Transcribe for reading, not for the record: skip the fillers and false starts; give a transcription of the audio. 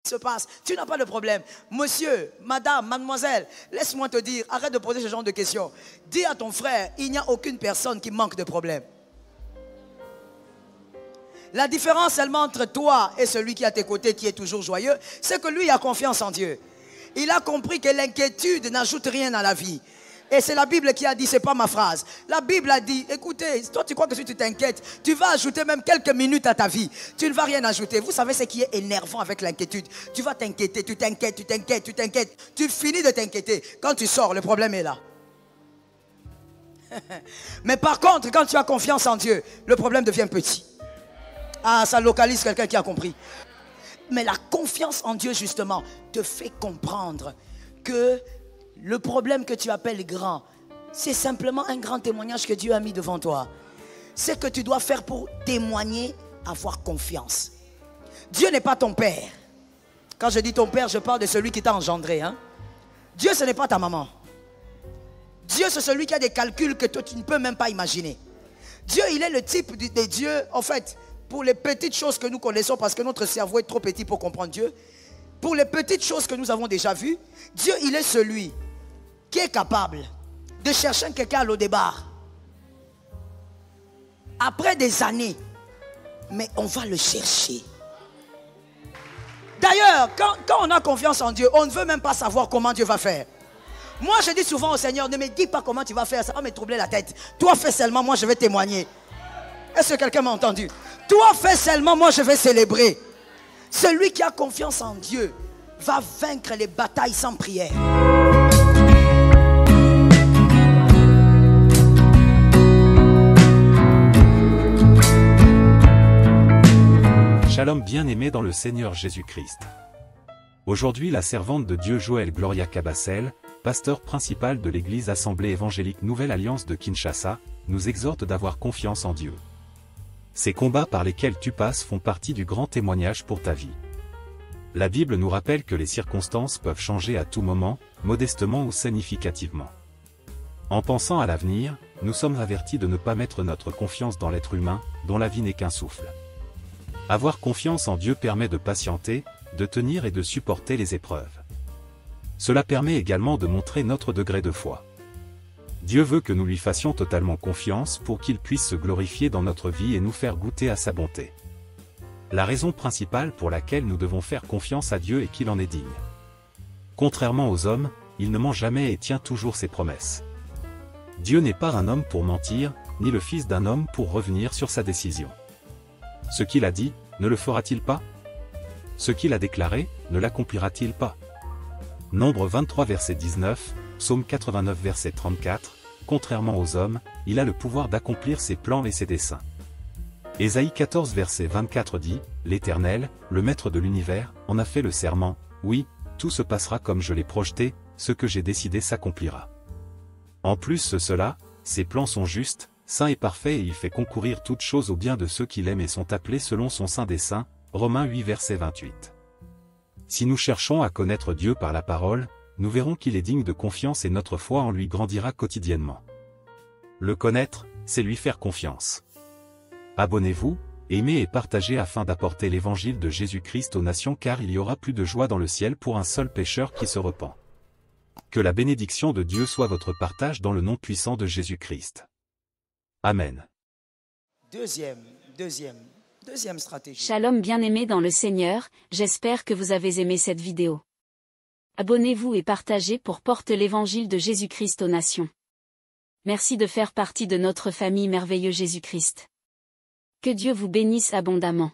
se passe. Tu n'as pas de problème. Monsieur, madame, mademoiselle, laisse-moi te dire, arrête de poser ce genre de questions. Dis à ton frère, il n'y a aucune personne qui manque de problème. La différence seulement entre toi et celui qui est à tes côtés, qui est toujours joyeux, c'est que lui a confiance en Dieu. Il a compris que l'inquiétude n'ajoute rien à la vie. Et c'est la Bible qui a dit, c'est pas ma phrase. La Bible a dit, écoutez, toi tu crois que si tu t'inquiètes, tu vas ajouter même quelques minutes à ta vie. Tu ne vas rien ajouter. Vous savez ce qui est énervant avec l'inquiétude. Tu vas t'inquiéter, tu t'inquiètes, tu t'inquiètes, tu t'inquiètes. Tu finis de t'inquiéter. Quand tu sors, le problème est là. Mais par contre, quand tu as confiance en Dieu, le problème devient petit. Ah, ça localise quelqu'un qui a compris. Mais la confiance en Dieu, justement, te fait comprendre que le problème que tu appelles grand, c'est simplement un grand témoignage que Dieu a mis devant toi. C'est que tu dois faire pour témoigner, avoir confiance. Dieu n'est pas ton père. Quand je dis ton père, je parle de celui qui t'a engendré. Hein? Dieu, ce n'est pas ta maman. Dieu, c'est celui qui a des calculs que toi, tu ne peux même pas imaginer. Dieu, il est le type de Dieu, en fait, pour les petites choses que nous connaissons, parce que notre cerveau est trop petit pour comprendre Dieu. Pour les petites choses que nous avons déjà vues, Dieu, il est celui qui est capable de chercher quelqu'un à l'eau des barres. Après des années, mais on va le chercher. D'ailleurs, quand on a confiance en Dieu, on ne veut même pas savoir comment Dieu va faire. Moi, je dis souvent au Seigneur, ne me dis pas comment tu vas faire, ça va me troubler la tête. Toi, fais seulement, moi, je vais témoigner. Est-ce que quelqu'un m'a entendu? Toi, fais seulement, moi, je vais célébrer. Celui qui a confiance en Dieu va vaincre les batailles sans prière. Shalom bien-aimé dans le Seigneur Jésus-Christ. Aujourd'hui, la servante de Dieu Joël Gloria Cabassel, pasteur principal de l'église Assemblée évangélique Nouvelle Alliance de Kinshasa, nous exhorte d'avoir confiance en Dieu. Ces combats par lesquels tu passes font partie du grand témoignage pour ta vie. La Bible nous rappelle que les circonstances peuvent changer à tout moment, modestement ou significativement. En pensant à l'avenir, nous sommes avertis de ne pas mettre notre confiance dans l'être humain, dont la vie n'est qu'un souffle. Avoir confiance en Dieu permet de patienter, de tenir et de supporter les épreuves. Cela permet également de montrer notre degré de foi. Dieu veut que nous lui fassions totalement confiance pour qu'il puisse se glorifier dans notre vie et nous faire goûter à sa bonté. La raison principale pour laquelle nous devons faire confiance à Dieu est qu'il en est digne. Contrairement aux hommes, il ne ment jamais et tient toujours ses promesses. Dieu n'est pas un homme pour mentir, ni le fils d'un homme pour revenir sur sa décision. Ce qu'il a dit, ne le fera-t-il pas? Ce qu'il a déclaré, ne l'accomplira-t-il pas? Nombre 23 verset 19, Psaume 89 verset 34, contrairement aux hommes, il a le pouvoir d'accomplir ses plans et ses desseins. Ésaïe 14 verset 24 dit, l'Éternel, le Maître de l'univers, en a fait le serment, oui, tout se passera comme je l'ai projeté, ce que j'ai décidé s'accomplira. En plus de cela, ses plans sont justes, saint et parfait et il fait concourir toutes choses au bien de ceux qui l'aiment et sont appelés selon son saint dessein, Romains 8 verset 28. Si nous cherchons à connaître Dieu par la parole, nous verrons qu'il est digne de confiance et notre foi en lui grandira quotidiennement. Le connaître, c'est lui faire confiance. Abonnez-vous, aimez et partagez afin d'apporter l'évangile de Jésus-Christ aux nations car il y aura plus de joie dans le ciel pour un seul pécheur qui se repent. Que la bénédiction de Dieu soit votre partage dans le nom puissant de Jésus-Christ. Amen. Deuxième stratégie. Shalom bien-aimés dans le Seigneur, j'espère que vous avez aimé cette vidéo. Abonnez-vous et partagez pour porter l'évangile de Jésus-Christ aux nations. Merci de faire partie de notre famille merveilleuse Jésus-Christ. Que Dieu vous bénisse abondamment.